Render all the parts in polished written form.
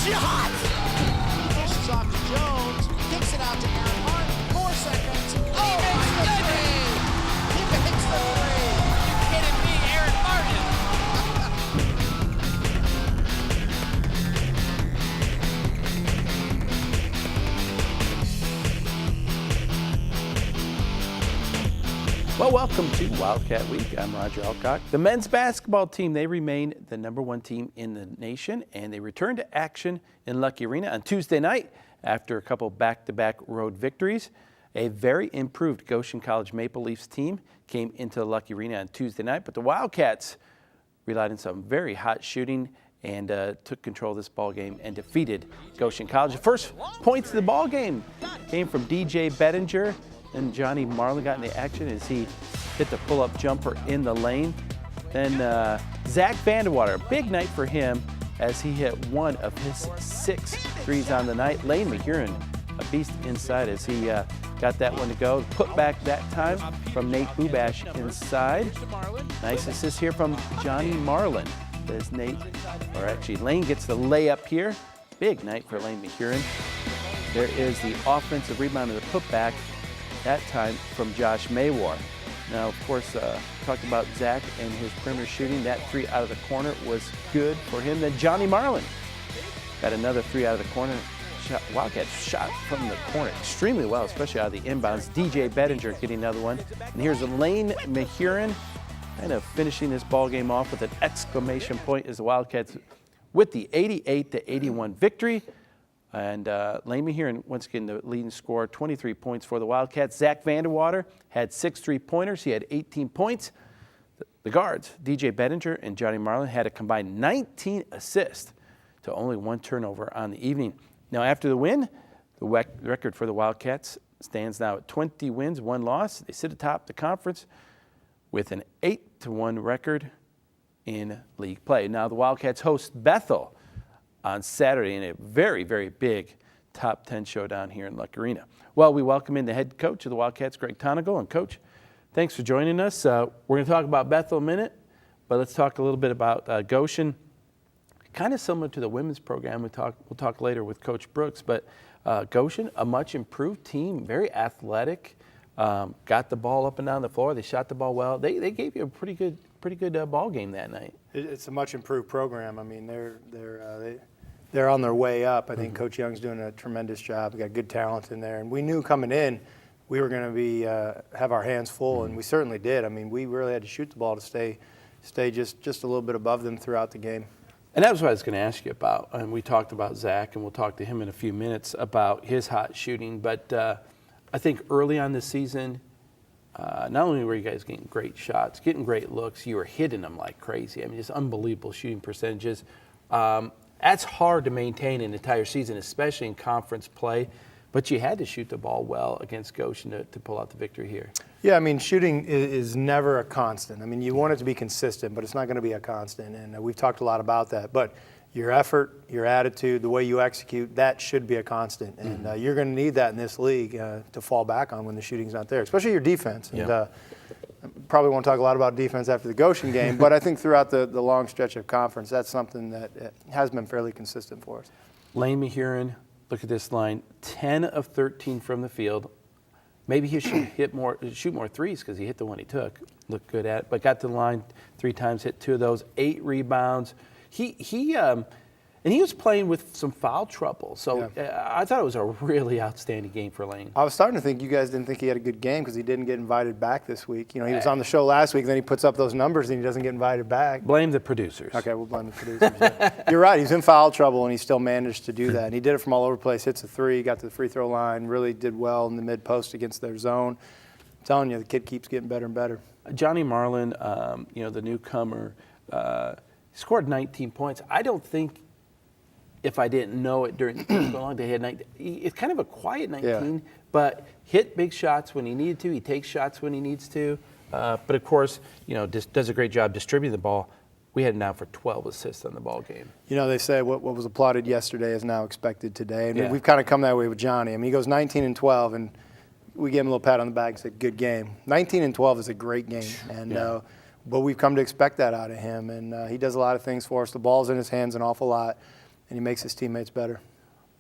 shot! Dishes off to Jones, kicks it out to Aaron Martin, 4 seconds. Oh my goodness! He makes the three. Are you kidding me, Aaron Martin? Well, welcome to Wildcat Week. I'm Roger Alcock. The men's basketball team, they remain the #1 team in the nation, and they return to action in Lucky Arena on Tuesday night after a couple back-to-back road victories. A very improved Goshen College Maple Leafs team came into the Lucky Arena on Tuesday night, but the Wildcats relied on some very hot shooting and took control of this ball game and defeated Goshen College. The first points of the ball game came from DJ Bettinger. And Johnny Marlin got in the action as he hit the pull-up jumper in the lane. Then Zach Vandewater, big night for him as he hit one of his 6 threes on the night. Lane McHuron, a beast inside as he got that one to go. Put back that time from Nate Bubash inside. Nice assist here from Johnny Marlin as Lane gets the layup here. Big night for Lane McHuron. There is the offensive rebound of the putback. That time from Josh Maywar. Now, of course, talked about Zach and his perimeter shooting. That 3 out of the corner was good for him. Then Johnny Marlin got another 3 out of the corner. Wildcat shot from the corner extremely well, especially out of the inbounds. DJ Bettinger getting another one. And here's Lane McHuron kind of finishing this ball game off with an exclamation point as the Wildcats with the 88-81 victory. And Lane McHuron, once again, the leading scorer, 23 points for the Wildcats. Zach Vandewater had 6 3-pointers. He had 18 points. The guards, DJ Bettinger and Johnny Marlin, had a combined 19 assists to only 1 turnover on the evening. Now, after the win, the record for the Wildcats stands now at 20 wins, 1 loss. They sit atop the conference with an 8-1 record in league play. Now, the Wildcats host Bethel on Saturday in a very, very big top 10 showdown here in Luck Arena. Well, we welcome in the head coach of the Wildcats, Greg Tonigal. And Coach, thanks for joining us. We're going to talk about Bethel in a minute, but let's talk a little bit about Goshen. Kind of similar to the women's program. We'll talk later with Coach Brooks, but Goshen, a much improved team, very athletic, got the ball up and down the floor. They shot the ball well. They gave you a pretty good ball game that night. It's a much improved program. I mean, they're on their way up. I think Coach Young's doing a tremendous job. We got good talent in there, and we knew coming in we were going to be have our hands full, and we certainly did. I mean, we really had to shoot the ball to stay just a little bit above them throughout the game. And that was what I was going to ask you about. And we talked about Zach, and we'll talk to him in a few minutes about his hot shooting. But I think early on this season, not only were you guys getting great shots, getting great looks, you were hitting them like crazy. I mean, just unbelievable shooting percentages. That's hard to maintain an entire season, especially in conference play. But you had to shoot the ball well against Goshen to pull out the victory here. Yeah, I mean, shooting is never a constant. I mean, you want it to be consistent, but it's not going to be a constant. And we've talked a lot about that. But your effort, your attitude, the way you execute, that should be a constant. And you're going to need that in this league to fall back on when the shooting's not there, especially your defense. And probably won't talk a lot about defense after the Goshen game, but I think throughout the long stretch of conference, that's something that has been fairly consistent for us. Lane McHuron, look at this line, 10 of 13 from the field. Maybe he should shoot more threes because he hit the one he took. Looked good at it, but got to the line 3 times, hit 2 of those, 8 rebounds. And he was playing with some foul trouble. So I thought it was a really outstanding game for Lane. I was starting to think you guys didn't think he had a good game because he didn't get invited back this week. You know, he was on the show last week, then he puts up those numbers and he doesn't get invited back. Blame the producers. Okay, we'll blame the producers. You're right. He's in foul trouble and he still managed to do that. And he did it from all over the place. Hits a 3, got to the free throw line, really did well in the mid post against their zone. I'm telling you, the kid keeps getting better and better. Johnny Marlin, the newcomer, scored 19 points. I don't think, if I didn't know it during so long, they had 19. It's kind of a quiet 19, but hit big shots when he needed to. He takes shots when he needs to. But of course, does a great job distributing the ball. We had him now for 12 assists on the ball game. You know, they say what was applauded yesterday is now expected today. And we've kind of come that way with Johnny. I mean, he goes 19 and 12, and we gave him a little pat on the back and said, good game. 19 and 12 is a great game. And but we've come to expect that out of him. And he does a lot of things for us. The ball's in his hands an awful lot. and he makes his teammates better.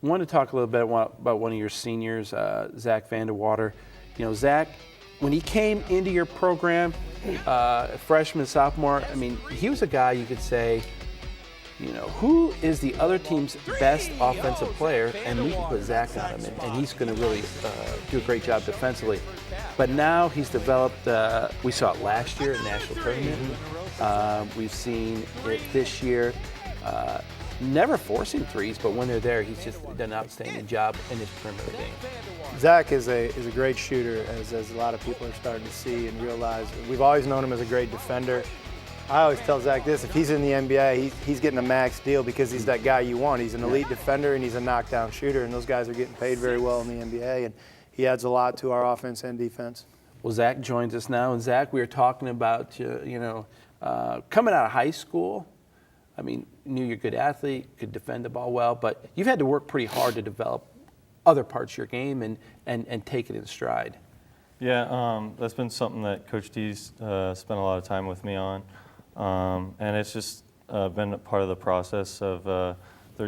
I want to talk a little bit about one of your seniors, Zach Vandewater. You know, Zach, when he came into your program, freshman, sophomore, I mean, he was a guy you could say, you know, who is the other team's best offensive player, and we can put Zach on him, and he's going to really do a great job defensively. But now he's developed, we saw it last year in the national tournament. We've seen it this year. Never forcing threes, but when they're there, he's just done an outstanding job in his perimeter game. Zach is a great shooter, as a lot of people are starting to see and realize. We've always known him as a great defender. I always tell Zach this: if he's in the NBA, he's getting a max deal because he's that guy you want. He's an elite defender and he's a knockdown shooter, and those guys are getting paid very well in the NBA, and he adds a lot to our offense and defense. Well, Zach joins us now, and Zach, we were talking about coming out of high school. I mean, knew you're a good athlete, could defend the ball well, but you've had to work pretty hard to develop other parts of your game and take it in stride. Yeah, that's been something that Coach D's spent a lot of time with me on. And it's just been a part of the process of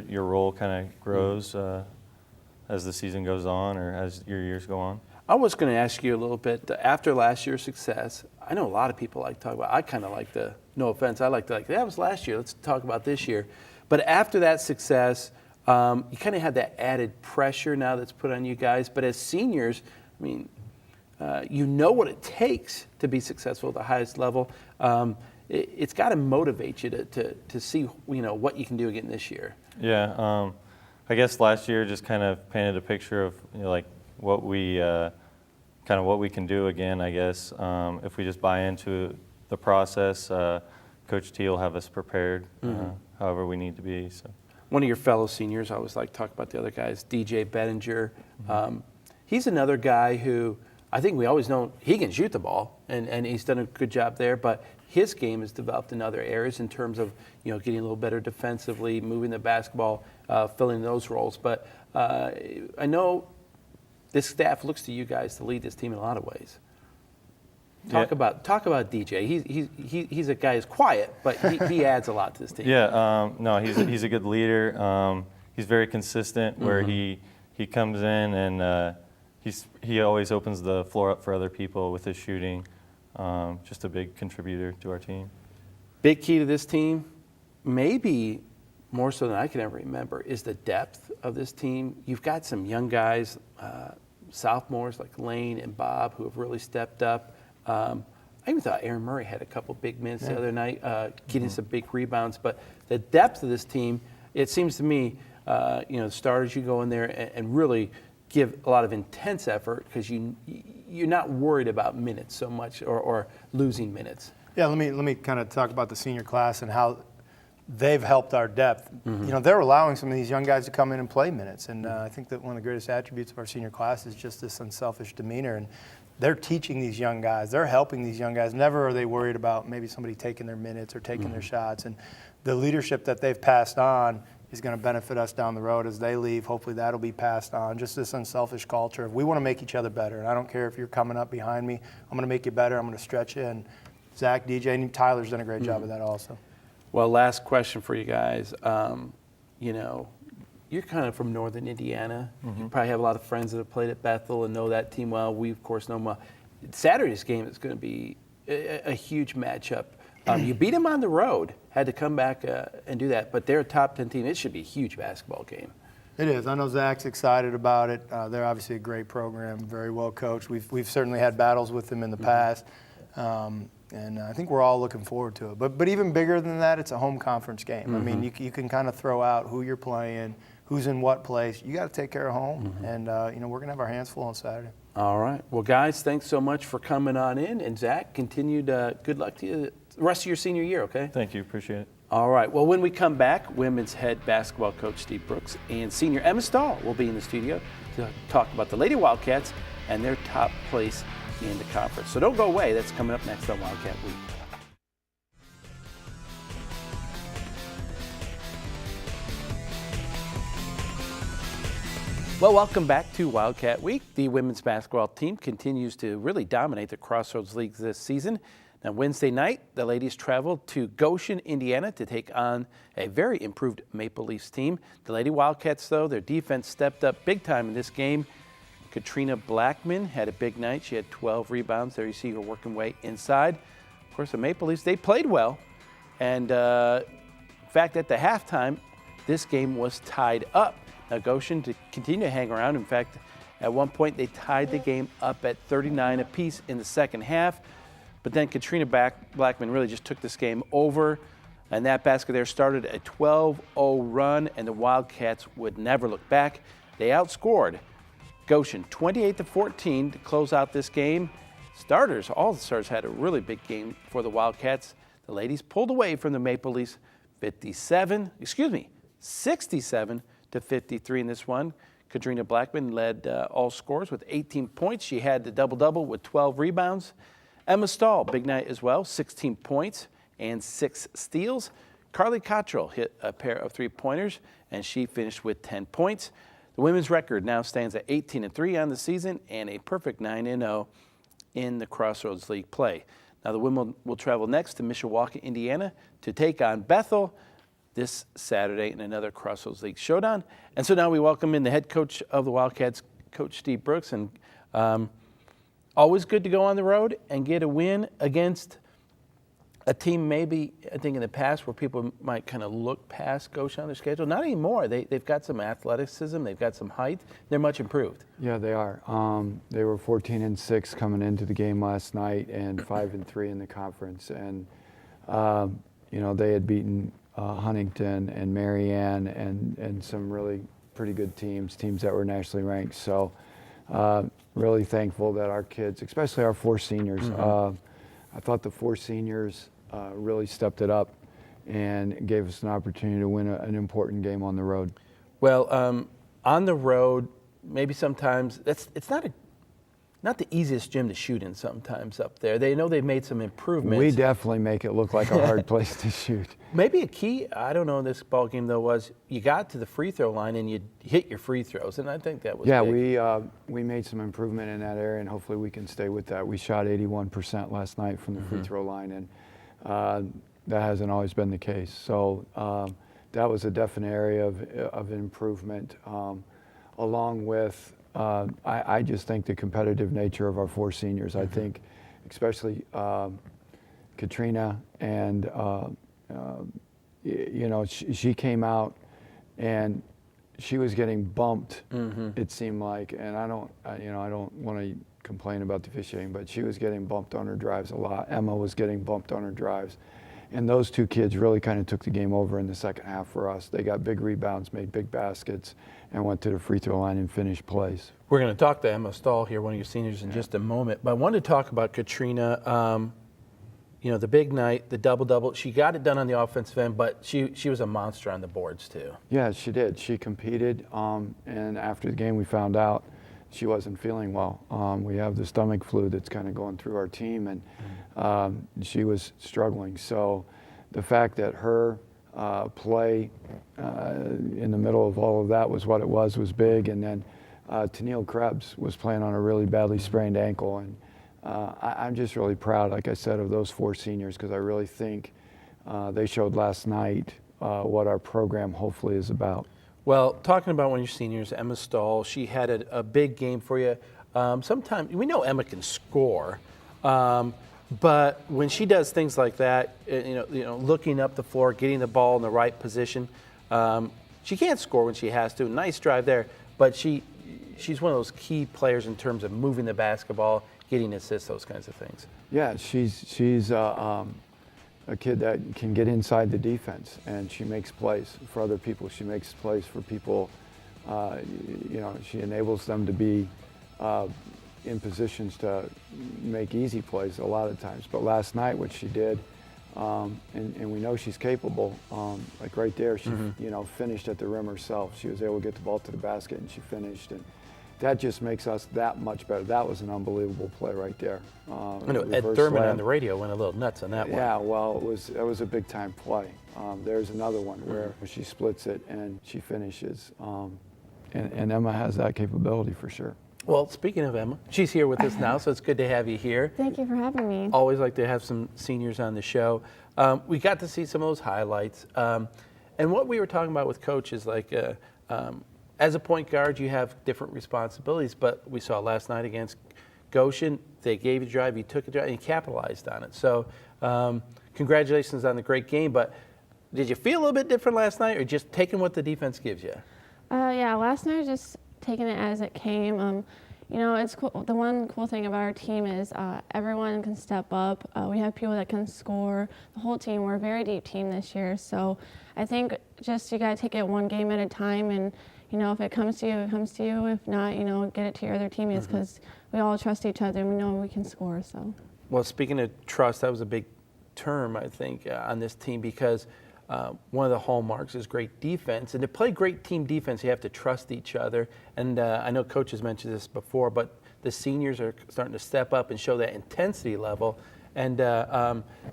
your role kind of grows as the season goes on or as your years go on. I was going to ask you a little bit, after last year's success, I know a lot of people like to talk about, I kind of like no offense, I like that was last year, let's talk about this year. But after that success, you kind of had that added pressure now that's put on you guys. But as seniors, I mean, you know what it takes to be successful at the highest level. It's got to motivate you to see what you can do again this year. Yeah, I guess last year just kind of painted a picture of like what we what we can do again. I guess if we just buy into the process, Coach T will have us prepared however we need to be. So. One of your fellow seniors, I always like to talk about the other guys, DJ Bettinger. He's another guy who I think we always know he can shoot the ball, and he's done a good job there, but his game has developed in other areas in terms of getting a little better defensively, moving the basketball, filling those roles. But I know this staff looks to you guys to lead this team in a lot of ways. Talk about DJ. He's a guy who's quiet, but he adds a lot to this team. Yeah, no, he's a good leader. He's very consistent where he comes in and he always opens the floor up for other people with his shooting. Just a big contributor to our team. Big key to this team, maybe more so than I can ever remember, is the depth of this team. You've got some young guys, sophomores like Lane and Bob, who have really stepped up. I even thought Aaron Murray had a couple big minutes the other night, getting some big rebounds. But the depth of this team, it seems to me, the starters, you go in there and really give a lot of intense effort because you're not worried about minutes so much or losing minutes. Yeah, let me kind of talk about the senior class and how they've helped our depth. They're allowing some of these young guys to come in and play minutes, and I think that one of the greatest attributes of our senior class is just this unselfish demeanor. And they're teaching these young guys. They're helping these young guys. Never are they worried about maybe somebody taking their minutes or taking their shots. And the leadership that they've passed on is going to benefit us down the road as they leave. Hopefully that'll be passed on. Just this unselfish culture of we want to make each other better. And I don't care if you're coming up behind me. I'm going to make you better. I'm going to stretch you. And Zach, DJ, and Tyler's done a great job of that also. Well, last question for you guys. You're kind of from northern Indiana. You probably have a lot of friends that have played at Bethel and know that team well. We, of course, know them well. Saturday's game is going to be a huge matchup. You beat them on the road, had to come back and do that, but they're a top 10 team. It should be a huge basketball game. It is. I know Zach's excited about it. They're obviously a great program, very well coached. We've certainly had battles with them in the past, and I think we're all looking forward to it. But even bigger than that, it's a home conference game. I mean, you can kind of throw out who you're playing, who's in what place. You got to take care of home, and we're going to have our hands full on Saturday. All right. Well, guys, thanks so much for coming on in, and Zach, continued good luck to you the rest of your senior year, okay? Thank you. Appreciate it. All right. Well, when we come back, women's head basketball coach Steve Brooks and senior Emma Stahl will be in the studio to talk about the Lady Wildcats and their top place in the conference. So don't go away. That's coming up next on Wildcat Week. Well, welcome back to Wildcat Week. The women's basketball team continues to really dominate the Crossroads League this season. Now, Wednesday night, the ladies traveled to Goshen, Indiana to take on a very improved Maple Leafs team. The Lady Wildcats, though, their defense stepped up big time in this game. Katrina Blackman had a big night. She had 12 rebounds. There you see her working way inside. Of course, the Maple Leafs, they played well. And in fact, at the halftime, this game was tied up. Now, Goshen to continue to hang around. In fact, at one point, they tied the game up at 39 apiece in the second half. But then Katrina Blackman really just took this game over. And that basket there started a 12-0 run, and the Wildcats would never look back. They outscored Goshen 28-14 to close out this game. All the starters had a really big game for the Wildcats. The ladies pulled away from the Maple Leafs 67-53 in this one. Katrina Blackman led all scores with 18 points. She had the double-double with 12 rebounds. Emma Stahl, big night as well, 16 points and 6 steals. Carly Cottrell hit a pair of three-pointers, and she finished with 10 points. The women's record now stands at 18-3 on the season and a perfect 9-0 in the Crossroads League play. Now the women will travel next to Mishawaka, Indiana to take on Bethel this Saturday in another Crossroads League showdown. And so now we welcome in the head coach of the Wildcats, Coach Steve Brooks. And always good to go on the road and get a win against a team maybe, I think in the past, where people might kind of look past Goshen on their schedule. Not anymore. They've got some athleticism. They've got some height. They're much improved. Yeah, they are. They were 14-6 coming into the game last night and 5-3 in the conference. And, they had beaten Huntington and Marianne and some really pretty good teams that were nationally ranked. So really thankful that our kids, especially our 4 seniors, I thought the 4 seniors really stepped it up and gave us an opportunity to win an important game on the road. Well, on the road, maybe sometimes it's not the easiest gym to shoot in sometimes up there. They know they've made some improvements. We definitely make it look like a hard place to shoot. Maybe a key, I don't know, in this ball game though, was you got to the free throw line and you hit your free throws, and I think that was big. We made some improvement in that area, and hopefully we can stay with that. We shot 81% last night from the free throw line, and that hasn't always been the case. So that was a definite area of improvement, along with I just think the competitive nature of our 4 seniors. I think especially Katrina and she came out and she was getting bumped, it seemed like, and I don't want to complain about the officiating, but she was getting bumped on her drives a lot. Emma was getting bumped on her drives. And those 2 kids really kind of took the game over in the second half for us. They got big rebounds, made big baskets, and went to the free throw line and finished plays. We're going to talk to Emma Stahl here, one of your seniors, in just a moment. But I wanted to talk about Katrina. The big night, the double-double. She got it done on the offensive end, but she was a monster on the boards too. Yeah, she did. She competed, and after the game we found out she wasn't feeling well. We have the stomach flu that's kind of going through our team, and she was struggling. So the fact that her play in the middle of all of that was what it was big. And then Tennille Krebs was playing on a really badly sprained ankle. And I'm just really proud, like I said, of those 4 seniors, because I really think they showed last night what our program hopefully is about. Well, talking about one of your seniors, Emma Stahl, she had a big game for you. Sometimes we know Emma can score, but when she does things like that, looking up the floor, getting the ball in the right position, she can't score when she has to. Nice drive there, but she's one of those key players in terms of moving the basketball, getting assists, those kinds of things. Yeah, she's a kid that can get inside the defense, and she makes plays for other people. She makes plays for people. She enables them to be in positions to make easy plays a lot of times. But last night, what she did, and we know she's capable. Like right there, she finished at the rim herself. She was able to get the ball to the basket, and she finished. And that just makes us that much better. That was an unbelievable play right there. I know Ed Thurman on the radio went a little nuts on that one. Yeah, well, it was a big time play. There's another one where she splits it and she finishes. And Emma has that capability for sure. Well, speaking of Emma, she's here with us now, so it's good to have you here. Thank you for having me. Always like to have some seniors on the show. We got to see some of those highlights. And what we were talking about with Coach is like, as a point guard, you have different responsibilities, but we saw last night against Goshen, they gave you a drive, you took a drive, and you capitalized on it. So congratulations on the great game, but did you feel a little bit different last night, or just taking what the defense gives you? Yeah, last night just taking it as it came. You know, it's cool. The one cool thing about our team is everyone can step up. We have people that can score. The whole team, we're a very deep team this year. So I think just you got to take it one game at a time, and you know, if it comes to you, it comes to you. If not, you know, get it to your other teammates, because we all trust each other and we know we can score. So. Well, speaking of trust, that was a big term, I think, on this team, because one of the hallmarks is great defense. And to play great team defense, you have to trust each other. And I know Coach has mentioned this before, but the seniors are starting to step up and show that intensity level. And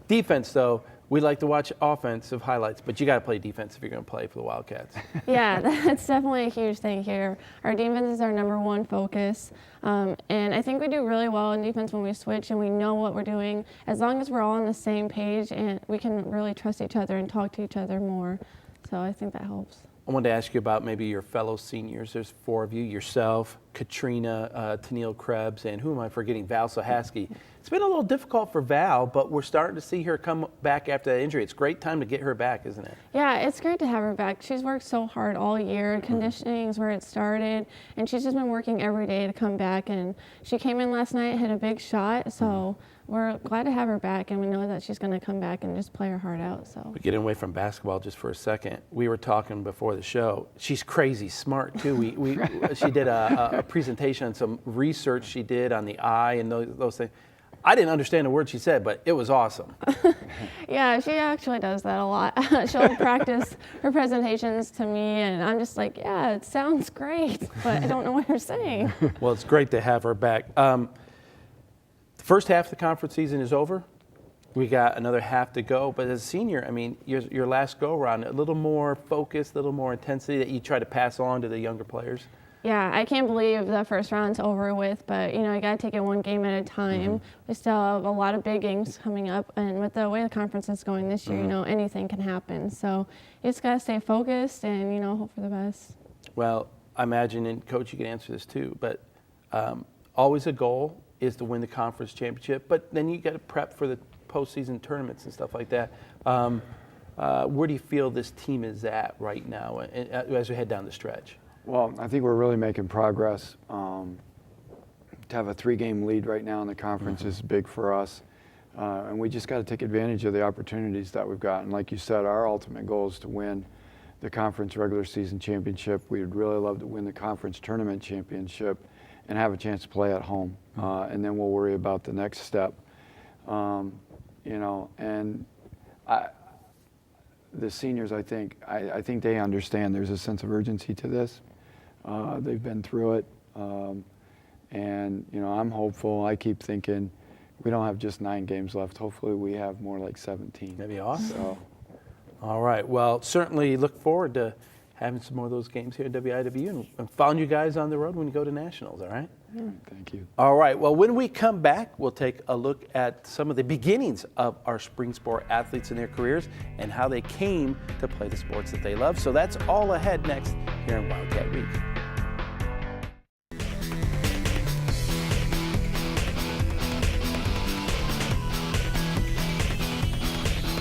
defense, though, we like to watch offensive highlights, but you got to play defense if you're going to play for the Wildcats. Yeah, that's definitely a huge thing here. Our defense is our #1 focus, and I think we do really well in defense when we switch and we know what we're doing. As long as we're all on the same page, and we can really trust each other and talk to each other more. So I think that helps. I wanted to ask you about maybe your fellow seniors. There's 4 of you, yourself, Katrina, Tennille Krebs, and who am I forgetting? Val Sohaski. It's been a little difficult for Val, but we're starting to see her come back after that injury. It's a great time to get her back, isn't it? Yeah, it's great to have her back. She's worked so hard all year. Conditioning is where it started, and she's just been working every day to come back. And she came in last night, hit a big shot, so we're glad to have her back, and we know that she's going to come back and just play her heart out. So. But getting away from basketball just for a second, we were talking before the show. She's crazy smart, too. She did a presentation on some research she did on the eye and those things. I didn't understand a word she said, but it was awesome. Yeah, she actually does that a lot. She'll practice her presentations to me, and I'm just like, yeah, it sounds great, but I don't know what you're saying. Well, it's great to have her back. The first half of the conference season is over. We got another half to go, but as a senior, I mean, your last go-around, a little more focus, a little more intensity that you try to pass on to the younger players. Yeah, I can't believe the first round's over with, but, you know, you got to take it one game at a time. We still have a lot of big games coming up, and with the way the conference is going this year, you know, anything can happen. So you just got to stay focused and, you know, hope for the best. Well, I imagine, and Coach, you can answer this too, but always a goal is to win the conference championship, but then you got to prep for the postseason tournaments and stuff like that. Where do you feel this team is at right now as we head down the stretch? Well, I think we're really making progress. To have a 3-game lead right now in the conference is big for us. And we just got to take advantage of the opportunities that we've got. And like you said, our ultimate goal is to win the conference regular season championship. We would really love to win the conference tournament championship and have a chance to play at home. And then we'll worry about the next step. You know, and the seniors, I think they understand there's a sense of urgency to this. They've been through it, and you know, I'm hopeful. I keep thinking we don't have just 9 games left. Hopefully we have more like 17. That'd be awesome. So. All right, well, certainly look forward to having some more of those games here at WIW and following you guys on the road when you go to nationals, all right? Thank you. All right, well, when we come back, we'll take a look at some of the beginnings of our spring sport athletes and their careers and how they came to play the sports that they love. So that's all ahead next here in Wildcat Week.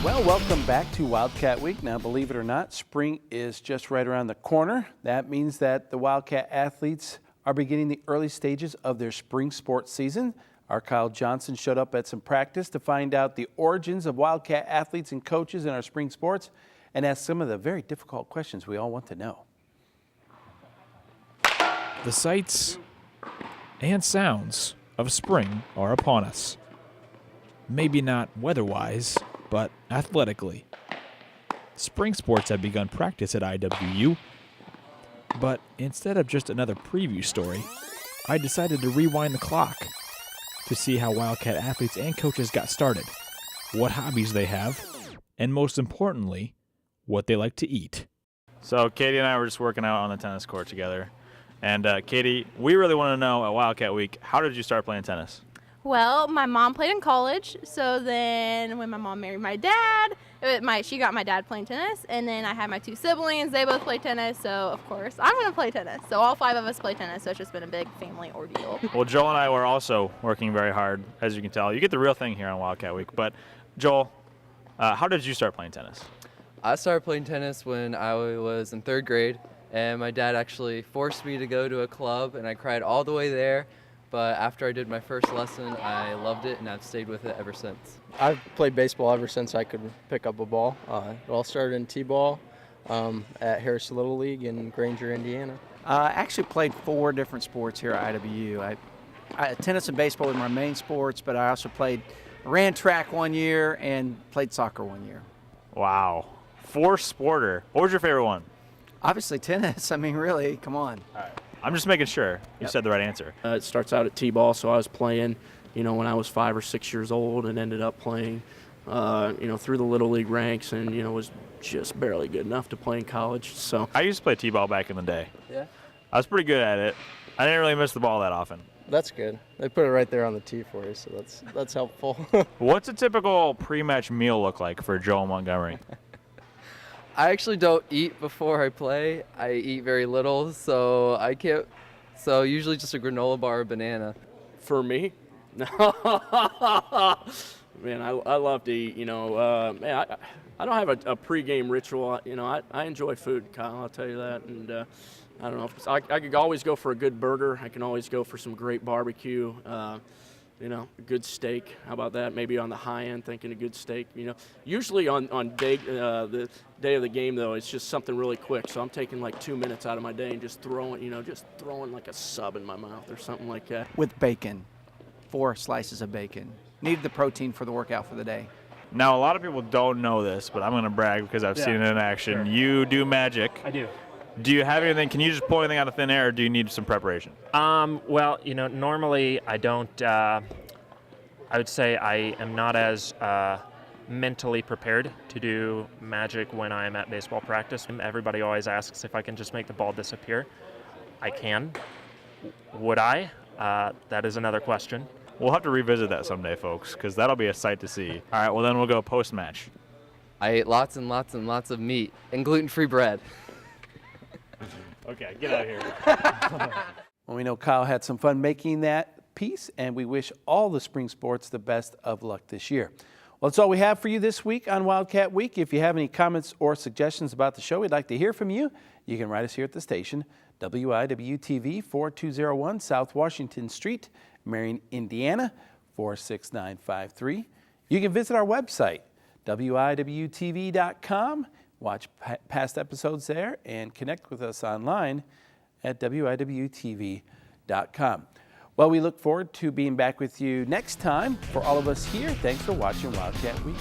Well, welcome back to Wildcat Week. Now, believe it or not, spring is just right around the corner. That means that the Wildcat athletes are beginning the early stages of their spring sports season. Our Kyle Johnson showed up at some practice to find out the origins of Wildcat athletes and coaches in our spring sports and ask some of the very difficult questions we all want to know. The sights and sounds of spring are upon us. Maybe not weather-wise, but athletically. Spring sports have begun practice at IWU, but instead of just another preview story, I decided to rewind the clock to see how Wildcat athletes and coaches got started, what hobbies they have, and most importantly, what they like to eat. So Katie and I were just working out on the tennis court together, And Katie, we really want to know at Wildcat Week, how did you start playing tennis? Well, my mom played in college, so then when my mom married my dad, she got my dad playing tennis, and then I had my 2 siblings. They both play tennis, so of course I'm going to play tennis. So all 5 of us play tennis, so it's just been a big family ordeal. Well, Joel and I were also working very hard, as you can tell. You get the real thing here on Wildcat Week. But Joel, how did you start playing tennis? I started playing tennis when I was in 3rd grade, and my dad actually forced me to go to a club, and I cried all the way there. But after I did my first lesson, I loved it, and I've stayed with it ever since. I've played baseball ever since I could pick up a ball. It all started in T-ball at Harris Little League in Granger, Indiana. I actually played 4 different sports here at IWU. Tennis and baseball were my main sports, but I also ran track 1 year and played soccer 1 year. Wow. 4-sporter. What was your favorite one? Obviously tennis. I mean, really, come on. All right. I'm just making sure you said the right answer. It starts out at T-ball, so I was playing, when I was 5 or 6 years old, and ended up playing, through the Little League ranks, and, was just barely good enough to play in college. So I used to play T-ball back in the day. Yeah. I was pretty good at it. I didn't really miss the ball that often. That's good. They put it right there on the tee for you, so that's helpful. What's a typical pre-match meal look like for Joel Montgomery? I actually don't eat before I play. I eat very little, so I can't. So usually just a granola bar or banana. for me, man, I love to eat. Man, I don't have a pregame ritual. I enjoy food, Kyle. I'll tell you that. And I don't know. I could always go for a good burger. I can always go for some great barbecue. A good steak. How about that? Maybe on the high end, thinking a good steak. Usually on the day of the game, though, it's just something really quick. So I'm taking like 2 minutes out of my day and just throwing like a sub in my mouth or something like that. With bacon, 4 slices of bacon. Needed the protein for the workout for the day. Now, a lot of people don't know this, but I'm going to brag because I've seen it in action. Sure. You do magic. I do. Do you have anything? Can you just pull anything out of thin air, or do you need some preparation? Well, normally I don't. I would say I am not as mentally prepared to do magic when I'm at baseball practice. Everybody always asks if I can just make the ball disappear. I can. Would I? That is another question. We'll have to revisit that someday, folks, because that'll be a sight to see. All right, well, then we'll go post-match. I ate lots and lots and lots of meat and gluten-free bread. Okay, get out of here. Well, we know Kyle had some fun making that piece, and we wish all the spring sports the best of luck this year. Well, that's all we have for you this week on Wildcat Week. If you have any comments or suggestions about the show, we'd like to hear from you. You can write us here at the station, WIWTV 4201 South Washington Street, Marion, Indiana 46953. You can visit our website, WIWTV.com. Watch past episodes there and connect with us online at WIWTV.com. Well, we look forward to being back with you next time. For all of us here, thanks for watching Wildcat Week.